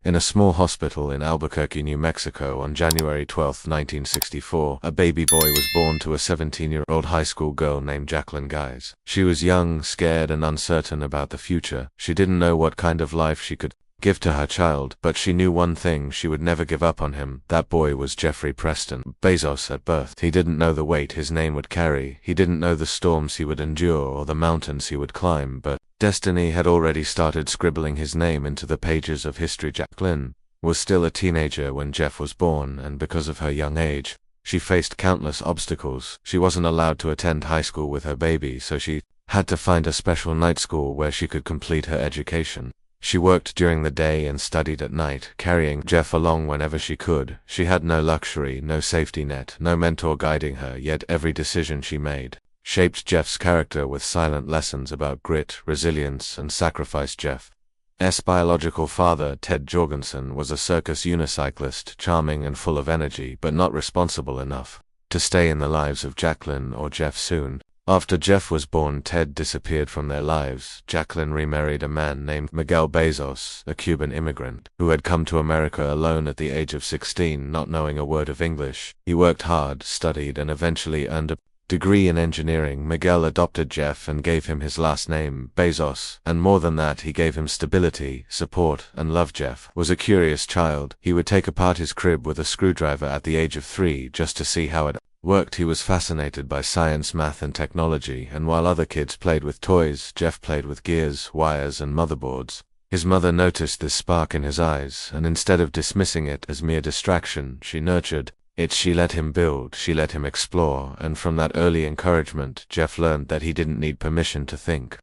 In a small hospital in Albuquerque, New Mexico on January 12, 1964, a baby boy was born to a 17-year-old high school girl named Jacqueline Guys. She was young, scared, and uncertain about the future. She didn't know what kind of life she could give to her child, but she knew one thing: she would never give up on him. That boy was Jeffrey Preston Bezos at birth. He didn't know the weight his name would carry. He didn't know the storms he would endure or the mountains he would climb, but destiny had already started scribbling his name into the pages of history. Jacqueline was still a teenager when Jeff was born, and because of her young age, she faced countless obstacles. She wasn't allowed to attend high school with her baby, so she had to find a special night school where she could complete her education. She worked during the day and studied at night, carrying Jeff along whenever she could. She had no luxury, no safety net, no mentor guiding her, yet every decision she made shaped Jeff's character with silent lessons about grit, resilience, and sacrifice. Jeff's biological father, Ted Jorgensen, was a circus unicyclist, charming and full of energy, but not responsible enough to stay in the lives of Jacqueline or Jeff. Soon after Jeff was born, Ted disappeared from their lives. Jacqueline remarried a man named Miguel Bezos, a Cuban immigrant, who had come to America alone at the age of 16, not knowing a word of English. He worked hard, studied, and eventually earned a degree in engineering. Miguel adopted Jeff and gave him his last name, Bezos, and more than that, he gave him stability, support, and love. Jeff was a curious child. He would take apart his crib with a screwdriver at the age of 3 just to see how it worked. He was fascinated by science, math, and technology, and while other kids played with toys, Jeff played with gears, wires, and motherboards. His mother noticed this spark in his eyes, and instead of dismissing it as mere distraction, she nurtured it. She let him build, she let him explore, and from that early encouragement, Jeff learned that he didn't need permission to think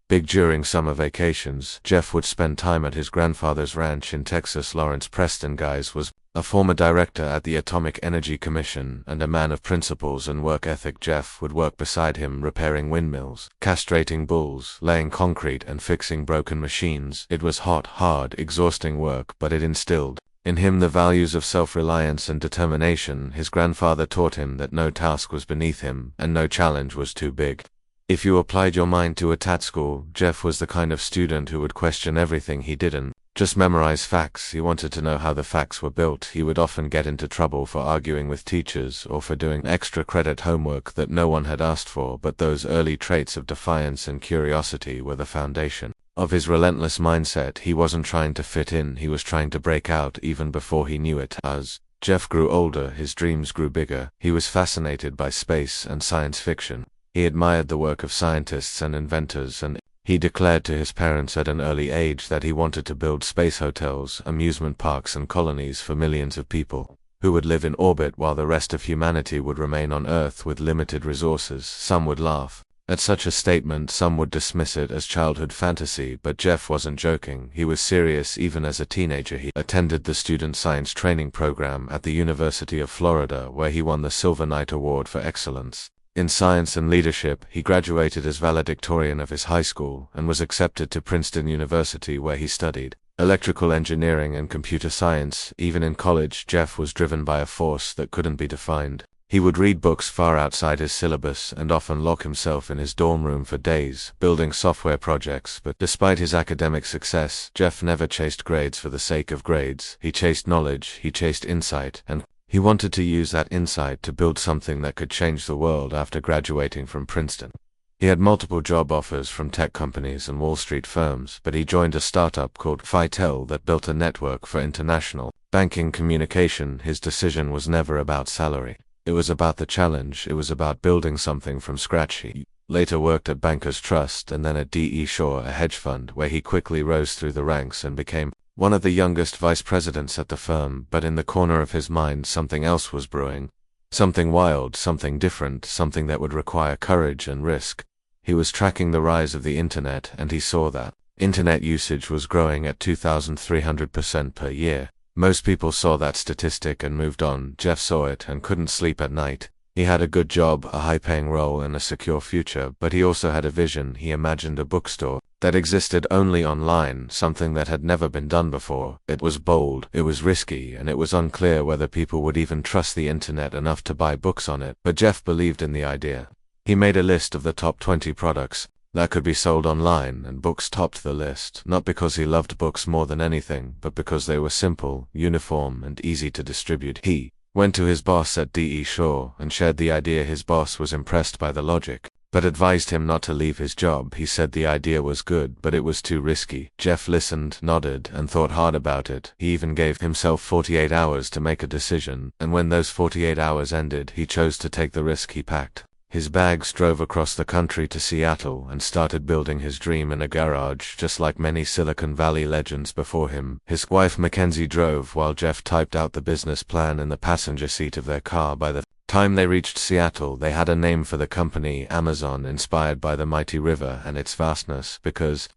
big. During summer vacations, Jeff would spend time at his grandfather's ranch in Texas. Lawrence Preston Guys was a former director at the Atomic Energy Commission and a man of principles and work ethic. Jeff would work beside him, repairing windmills, castrating bulls, laying concrete, and fixing broken machines. It was hot, hard, exhausting work, but it instilled in him the values of self-reliance and determination. His grandfather taught him that no task was beneath him, and no challenge was too big. If you applied your mind to a tat school, Jeff was the kind of student who would question everything. He didn't just memorize facts, he wanted to know how the facts were built. He would often get into trouble for arguing with teachers or for doing extra credit homework that no one had asked for, but those early traits of defiance and curiosity were the foundation of his relentless mindset. He wasn't trying to fit in, he was trying to break out even before he knew it. As Jeff grew older, his dreams grew bigger. He was fascinated by space and science fiction. He admired the work of scientists and inventors, and he declared to his parents at an early age that he wanted to build space hotels, amusement parks, and colonies for millions of people who would live in orbit while the rest of humanity would remain on Earth with limited resources. Some would laugh at such a statement, some would dismiss it as childhood fantasy, but Jeff wasn't joking. He was serious. Even as a teenager, he attended the Student Science Training Program at the University of Florida, where he won the Silver Knight Award for excellence in science and leadership. He graduated as valedictorian of his high school and was accepted to Princeton University, where he studied electrical engineering and computer science. Even in college, Jeff was driven by a force that couldn't be defined. He would read books far outside his syllabus and often lock himself in his dorm room for days, building software projects. But despite his academic success, Jeff never chased grades for the sake of grades. He chased knowledge, he chased insight, and he wanted to use that insight to build something that could change the world. After graduating from Princeton, he had multiple job offers from tech companies and Wall Street firms, but he joined a startup called Fitel that built a network for international banking communication. His decision was never about salary. It was about the challenge. It was about building something from scratch. He later worked at Bankers Trust and then at D.E. Shaw, a hedge fund, where he quickly rose through the ranks and became one of the youngest vice presidents at the firm. But in the corner of his mind, something else was brewing. Something wild, something different, something that would require courage and risk. He was tracking the rise of the internet, and he saw that internet usage was growing at 2,300% per year. Most people saw that statistic and moved on. Jeff saw it and couldn't sleep at night. He had a good job, a high-paying role, and a secure future, but he also had a vision. He imagined a bookstore that existed only online, something that had never been done before. It was bold, it was risky, and it was unclear whether people would even trust the internet enough to buy books on it. But Jeff believed in the idea. He made a list of the top 20 products that could be sold online, and books topped the list, not because he loved books more than anything, but because they were simple, uniform, and easy to distribute. He went to his boss at D.E. Shaw and shared the idea. His boss was impressed by the logic, but advised him not to leave his job. He said the idea was good, but it was too risky. Jeff listened, nodded, and thought hard about it. He even gave himself 48 hours to make a decision, and when those 48 hours ended, he chose to take the risk. He packed his bags, drove across the country to Seattle, and started building his dream in a garage, just like many Silicon Valley legends before him. His wife Mackenzie drove while Jeff typed out the business plan in the passenger seat of their car. By the time they reached Seattle, they had a name for the company, Amazon, inspired by the mighty river and its vastness, because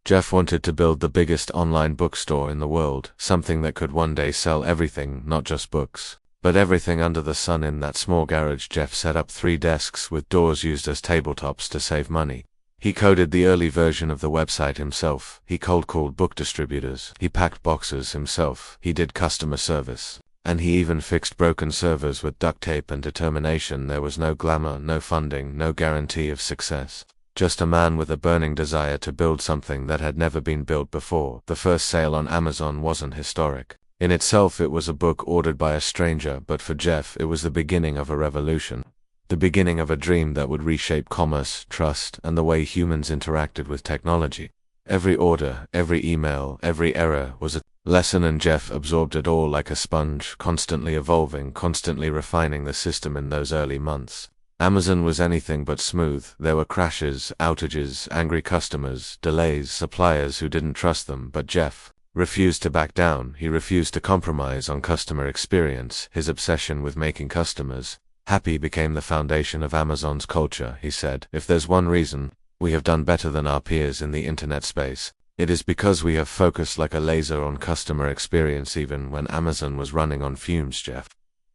Jeff wanted to build the biggest online bookstore in the world, something that could one day sell everything, not just books, but everything under the sun. In that small garage, Jeff set up 3 desks with doors used as tabletops to save money. He coded the early version of the website himself. He cold-called book distributors. He packed boxes himself. He did customer service. And he even fixed broken servers with duct tape and determination. There was no glamour, no funding, no guarantee of success. Just a man with a burning desire to build something that had never been built before. The first sale on Amazon wasn't historic. In itself, it was a book ordered by a stranger, but for Jeff, it was the beginning of a revolution. The beginning of a dream that would reshape commerce, trust, and the way humans interacted with technology. Every order, every email, every error was a lesson, and Jeff absorbed it all like a sponge, constantly evolving, constantly refining the system. In those early months, Amazon was anything but smooth. There were crashes, outages, angry customers, delays, suppliers who didn't trust them, but Jeff refused to back down. He refused to compromise on customer experience. His obsession with making customers happy became the foundation of Amazon's culture. He said, "If there's one reason we have done better than our peers in the internet space, it is because we have focused like a laser on customer experience." Even when Amazon was running on fumes, Jeff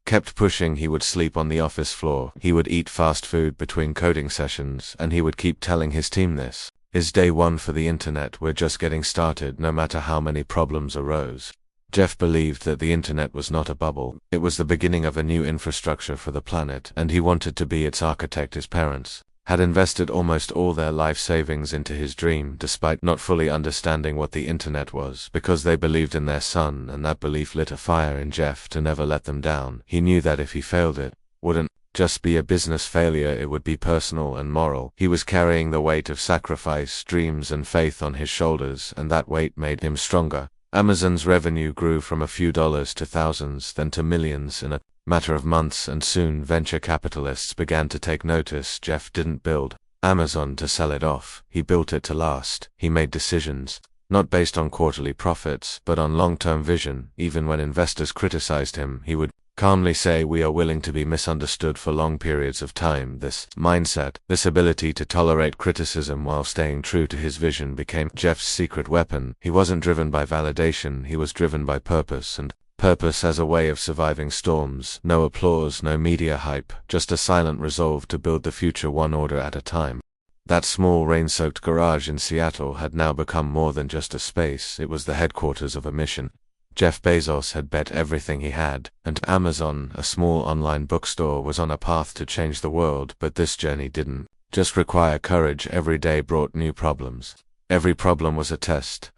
kept pushing. He would sleep on the office floor. He would eat fast food between coding sessions, and he would keep telling his team, "This is day one for the internet. We're just getting started," no matter how many problems arose. Jeff believed that the internet was not a bubble. It was the beginning of a new infrastructure for the planet, and he wanted to be its architect. His parents had invested almost all their life savings into his dream, despite not fully understanding what the internet was, because they believed in their son, and that belief lit a fire in Jeff to never let them down. He knew that if he failed, it wouldn't just be a business failure, it would be personal and moral. He was carrying the weight of sacrifice, dreams, and faith on his shoulders, and that weight made him stronger. Amazon's revenue grew from a few dollars to thousands, then to millions in a matter of months, and soon venture capitalists began to take notice. Jeff didn't build Amazon to sell it off. He built it to last. He made decisions not based on quarterly profits, but on long-term vision. Even when investors criticized him, he would calmly say, "We are willing to be misunderstood for long periods of time." This mindset, this ability to tolerate criticism while staying true to his vision, became Jeff's secret weapon. He wasn't driven by validation, he was driven by purpose, and purpose as a way of surviving storms. No applause, no media hype, just a silent resolve to build the future one order at a time. That small rain-soaked garage in Seattle had now become more than just a space. It was the headquarters of a mission. Jeff Bezos had bet everything he had, and Amazon, a small online bookstore, was on a path to change the world. But this journey didn't just require courage. Every day brought new problems. Every problem was a test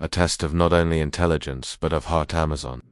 of not only intelligence but of heart. Amazon's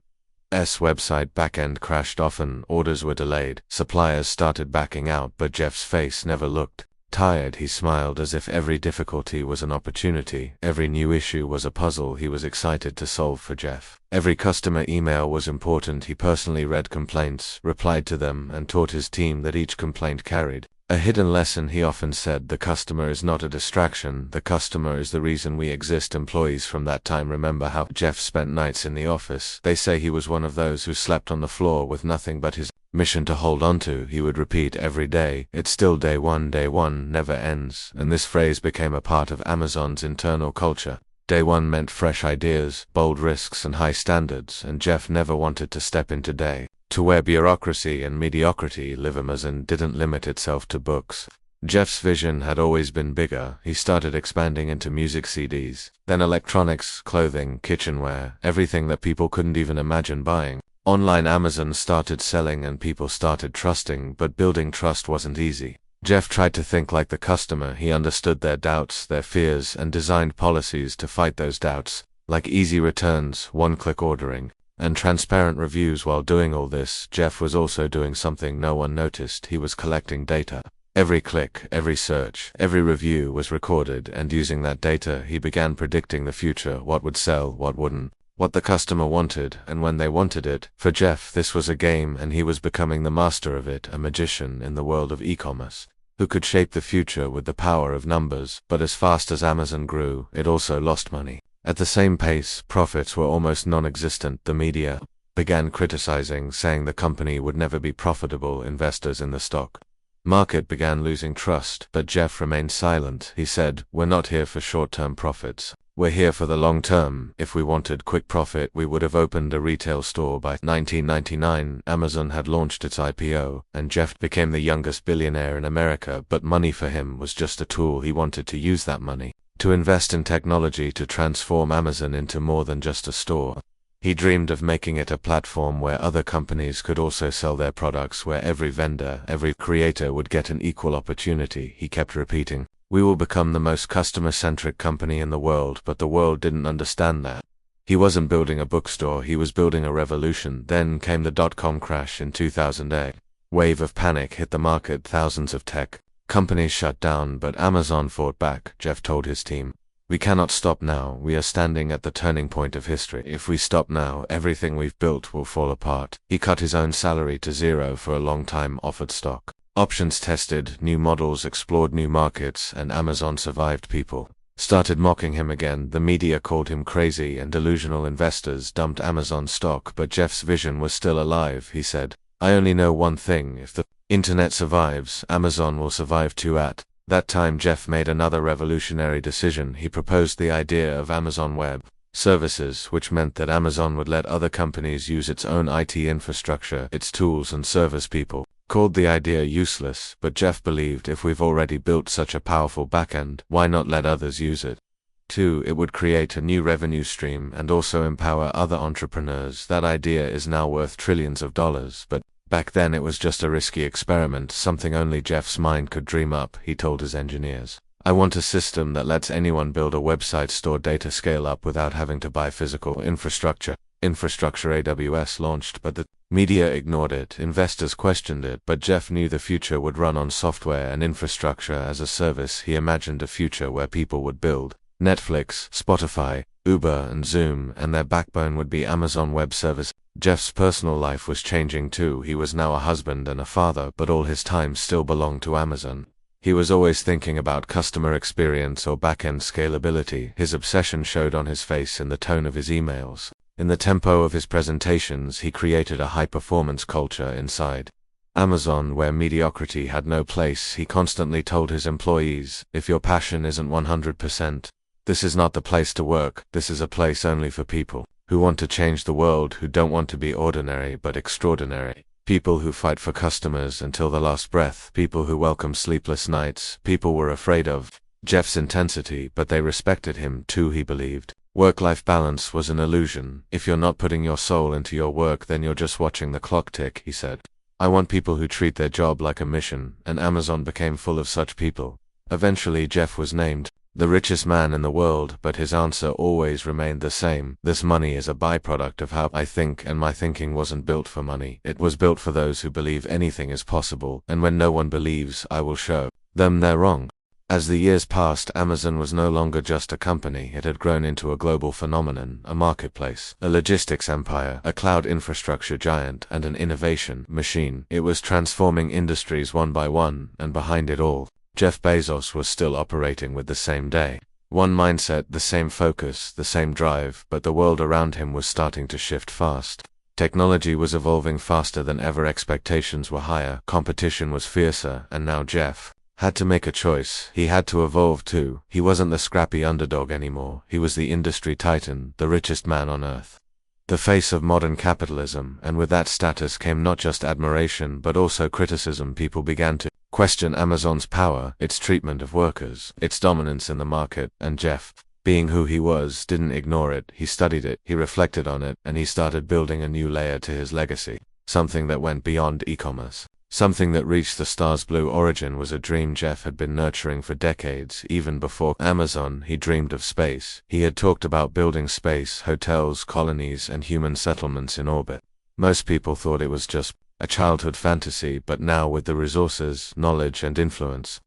website backend crashed often, orders were delayed, suppliers started backing out, but Jeff's face never looked tired. He smiled as if every difficulty was an opportunity. Every new issue was a puzzle he was excited to solve. For Jeff, every customer email was important. He personally read complaints, replied to them, and taught his team that each complaint carried a hidden lesson. He often said, "The customer is not a distraction, the customer is the reason we exist." Employees from that time remember how Jeff spent nights in the office. They say he was one of those who slept on the floor with nothing but his mission to hold on to. He would repeat every day, "It's still day one never ends," and this phrase became a part of Amazon's internal culture. Day one meant fresh ideas, bold risks, and high standards, and Jeff never wanted to step into day to where bureaucracy and mediocrity live. Amazon didn't limit itself to books. Jeff's vision had always been bigger. He started expanding into music CDs, then electronics, clothing, kitchenware, everything that people couldn't even imagine buying. Online Amazon started selling and people started trusting, but building trust wasn't easy. Jeff tried to think like the customer. He understood their doubts, their fears, and designed policies to fight those doubts, like easy returns, one-click ordering, and transparent reviews. While doing all this, Jeff was also doing something no one noticed. He was collecting data. Every click, every search, every review was recorded, and using that data, he began predicting the future, what would sell, what wouldn't, what the customer wanted, and when they wanted it. For Jeff, this was a game, and he was becoming the master of it, a magician in the world of e-commerce, who could shape the future with the power of numbers. But as fast as Amazon grew, it also lost money. At the same pace, profits were almost non-existent. The media began criticizing, saying the company would never be profitable. Investors in the stock market began losing trust, but Jeff remained silent. He said, "We're not here for short-term profits. We're here for the long term. If we wanted quick profit, we would have opened a retail store." By 1999, Amazon had launched its IPO, and Jeff became the youngest billionaire in America. But money for him was just a tool. He wanted to use that money to invest in technology to transform Amazon into more than just a store. He dreamed of making it a platform where other companies could also sell their products, where every vendor, every creator would get an equal opportunity. He kept repeating, "We will become the most customer-centric company in the world," but the world didn't understand that. He wasn't building a bookstore, he was building a revolution. Then came the dot-com crash in 2008. Wave of panic hit the market. Thousands of tech companies shut down, but Amazon fought back. Jeff told his team, "We cannot stop now. We are standing at the turning point of history. If we stop now, everything we've built will fall apart." He cut his own salary to zero for a long time, offered stock options, tested new models, explored new markets, and Amazon survived. People started mocking him again. The media called him crazy, and delusional investors dumped Amazon stock, but Jeff's vision was still alive. He said, "I only know one thing. If the internet survives, Amazon will survive too." At that time, Jeff made another revolutionary decision. He proposed the idea of Amazon Web Services, which meant that Amazon would let other companies use its own IT infrastructure, its tools and service. People called the idea useless, but Jeff believed, if we've already built such a powerful backend, why not let others use it? 2. It would create a new revenue stream and also empower other entrepreneurs. That idea is now worth trillions of dollars, but back then it was just a risky experiment, something only Jeff's mind could dream up. He told his engineers, "I want a system that lets anyone build a website, store data, scale up without having to buy physical infrastructure." AWS launched, but the media ignored it. Investors questioned it, but Jeff knew the future would run on software and infrastructure as a service. He imagined a future where people would build Netflix, Spotify, Uber, and Zoom, and their backbone would be Amazon Web Service. Jeff's personal life was changing too. He was now a husband and a father, but all his time still belonged to Amazon. He was always thinking about customer experience or back-end scalability. His obsession showed on his face, in the tone of his emails, in the tempo of his presentations. He created a high-performance culture inside Amazon where mediocrity had no place. He constantly told his employees, "If your passion isn't 100%, this is not the place to work. This is a place only for people who want to change the world, who don't want to be ordinary but extraordinary. People who fight for customers until the last breath. People who welcome sleepless nights." People were afraid of Jeff's intensity, but they respected him too. He believed work-life balance was an illusion. "If you're not putting your soul into your work, then you're just watching the clock tick," he said. "I want people who treat their job like a mission," and Amazon became full of such people. Eventually, Jeff was named the richest man in the world, but his answer always remained the same: "This money is a byproduct of how I think, and my thinking wasn't built for money. It was built for those who believe anything is possible, and when no one believes, I will show them they're wrong." As the years passed, Amazon was no longer just a company. It had grown into a global phenomenon, a marketplace, a logistics empire, a cloud infrastructure giant, and an innovation machine. It was transforming industries one by one, and behind it all, Jeff Bezos was still operating with the same one mindset, the same focus, the same drive, but the world around him was starting to shift fast. Technology was evolving faster than ever, expectations were higher, competition was fiercer, and now Jeff had to make a choice. He had to evolve too. He wasn't the scrappy underdog anymore. He was the industry titan, the richest man on earth, the face of modern capitalism, and with that status came not just admiration but also criticism. People began to question Amazon's power, its treatment of workers, its dominance in the market, and Jeff, being who he was, didn't ignore it. He studied it, he reflected on it, and he started building a new layer to his legacy, something that went beyond e-commerce, Something that reached the star's Blue Origin was a dream Jeff had been nurturing for decades. Even before Amazon, he dreamed of space. He had talked about building space, hotels, colonies, and human settlements in orbit. Most people thought it was just a childhood fantasy, but now with the resources, knowledge, and influence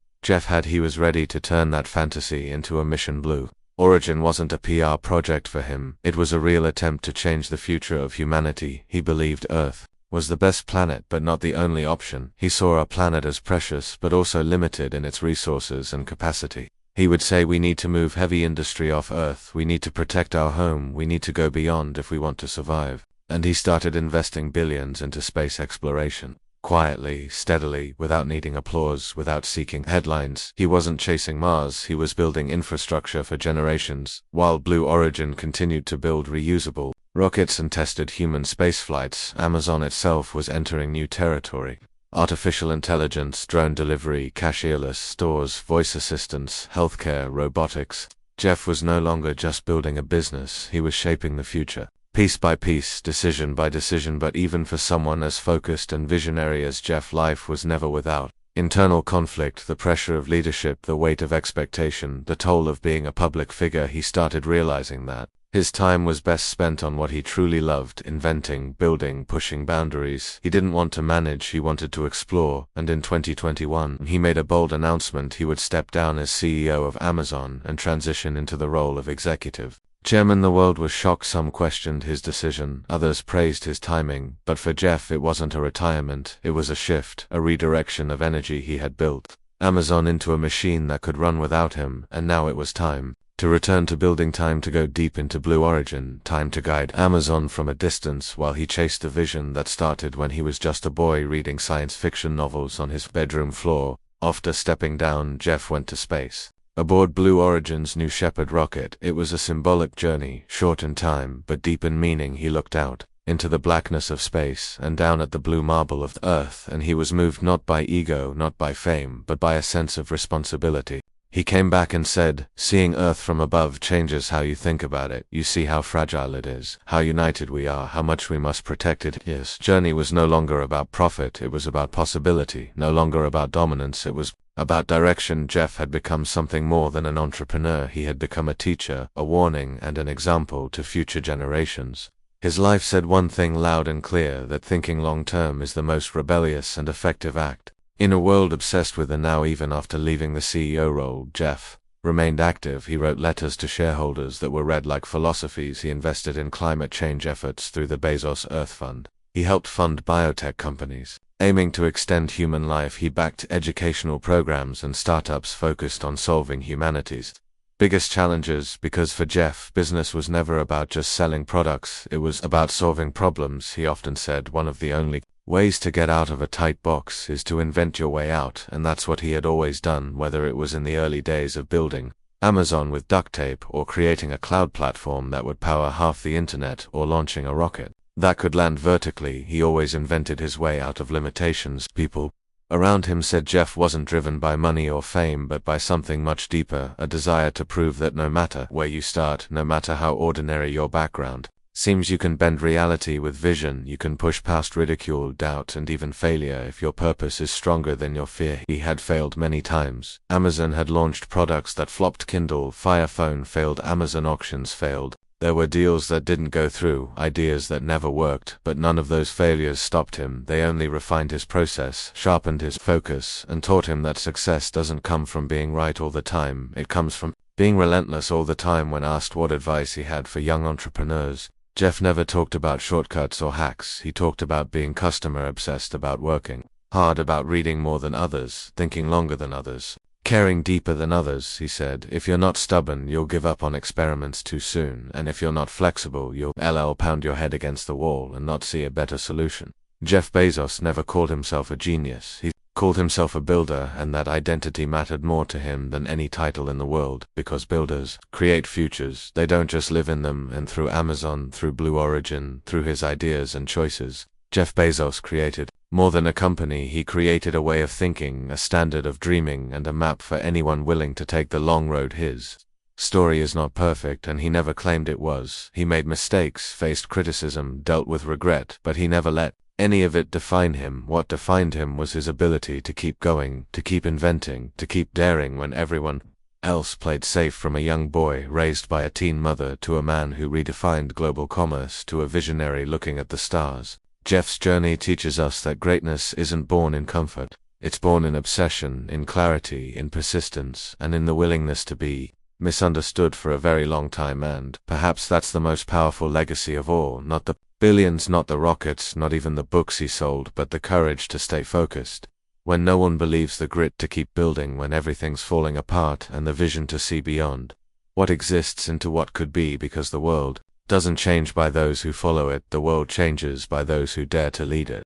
he was ready to turn that fantasy into a mission. Blue Origin wasn't a PR project for him. It was a real attempt to change the future of humanity. He believed Earth was the best planet, but not the only option. He saw our planet as precious, but also limited in its resources and capacity. He would say, we need to move heavy industry off Earth, we need to protect our home, we need to go beyond if we want to survive. And he started investing billions into space exploration. Quietly, steadily, without needing applause, without seeking headlines. He wasn't chasing Mars, he was building infrastructure for generations. While Blue Origin continued to build reusable rockets and tested human spaceflights, Amazon itself was entering new territory. Artificial intelligence, drone delivery, cashierless stores, voice assistants, healthcare, robotics. Jeff was no longer just building a business, he was shaping the future. Piece by piece, decision by decision, but even for someone as focused and visionary as Jeff, life was never without internal conflict, the pressure of leadership, the weight of expectation, the toll of being a public figure. He started realizing that his time was best spent on what he truly loved, inventing, building, pushing boundaries. He didn't want to manage, he wanted to explore, and in 2021, he made a bold announcement. He would step down as CEO of Amazon and transition into the role of executive chairman. The world was shocked. Some questioned his decision, others praised his timing, but for Jeff it wasn't a retirement, it was a shift, a redirection of energy. He had built Amazon into a machine that could run without him, and now it was time to return to building, time to go deep into Blue Origin, time to guide Amazon from a distance while he chased a vision that started when he was just a boy reading science fiction novels on his bedroom floor. After stepping down, Jeff went to space. Aboard Blue Origin's New Shepard rocket, it was a symbolic journey, short in time, but deep in meaning. He looked out into the blackness of space and down at the blue marble of Earth, and he was moved not by ego, not by fame, but by a sense of responsibility. He came back and said, seeing Earth from above changes how you think about it. You see how fragile it is, how united we are, how much we must protect it. His journey was no longer about profit, it was about possibility, no longer about dominance, it was about direction. Jeff had become something more than an entrepreneur. He had become a teacher, a warning, and an example to future generations. His life said one thing loud and clear, that thinking long-term is the most rebellious and effective act. In a world obsessed with the now, even after leaving the CEO role, Jeff remained active. He wrote letters to shareholders that were read like philosophies. He invested in climate change efforts through the Bezos Earth Fund. He helped fund biotech companies aiming to extend human life. He backed educational programs and startups focused on solving humanity's biggest challenges, because for Jeff, business was never about just selling products, it was about solving problems. He often said one of the only ways to get out of a tight box is to invent your way out, and that's what he had always done, whether it was in the early days of building Amazon with duct tape, or creating a cloud platform that would power half the internet, or launching a rocket that could land vertically. He always invented his way out of limitations. People around him said Jeff wasn't driven by money or fame, but by something much deeper, a desire to prove that no matter where you start, no matter how ordinary your background seems, you can bend reality with vision. You can push past ridicule, doubt, and even failure if your purpose is stronger than your fear. He had failed many times. Amazon had launched products that flopped. Kindle Fire Phone failed. Amazon auctions failed. There were deals that didn't go through, ideas that never worked, but none of those failures stopped him. They only refined his process, sharpened his focus, and taught him that success doesn't come from being right all the time. It comes from being relentless all the time. When asked what advice he had for young entrepreneurs, Jeff never talked about shortcuts or hacks. He talked about being customer obsessed, about working hard, about reading more than others, thinking longer than others, caring deeper than others. He said, if you're not stubborn, you'll give up on experiments too soon, and if you're not flexible, you'll pound your head against the wall and not see a better solution. Jeff Bezos never called himself a genius. He called himself a builder, and that identity mattered more to him than any title in the world, because builders create futures. They don't just live in them. And through Amazon, through Blue Origin, through his ideas and choices, Jeff Bezos created more than a company. He created a way of thinking, a standard of dreaming, and a map for anyone willing to take the long road. His story is not perfect, and he never claimed it was. He made mistakes, faced criticism, dealt with regret, but he never let any of it define him. What defined him was his ability to keep going, to keep inventing, to keep daring when everyone else played safe. From a young boy raised by a teen mother to a man who redefined global commerce to a visionary looking at the stars, Jeff's journey teaches us that greatness isn't born in comfort. It's born in obsession, in clarity, in persistence, and in the willingness to be misunderstood for a very long time. And perhaps that's the most powerful legacy of all. Not the billions, not the rockets, not even the books he sold, but the courage to stay focused when no one believes, the grit to keep building when everything's falling apart, and the vision to see beyond what exists into what could be, because the world doesn't change by those who follow it, the world changes by those who dare to lead it.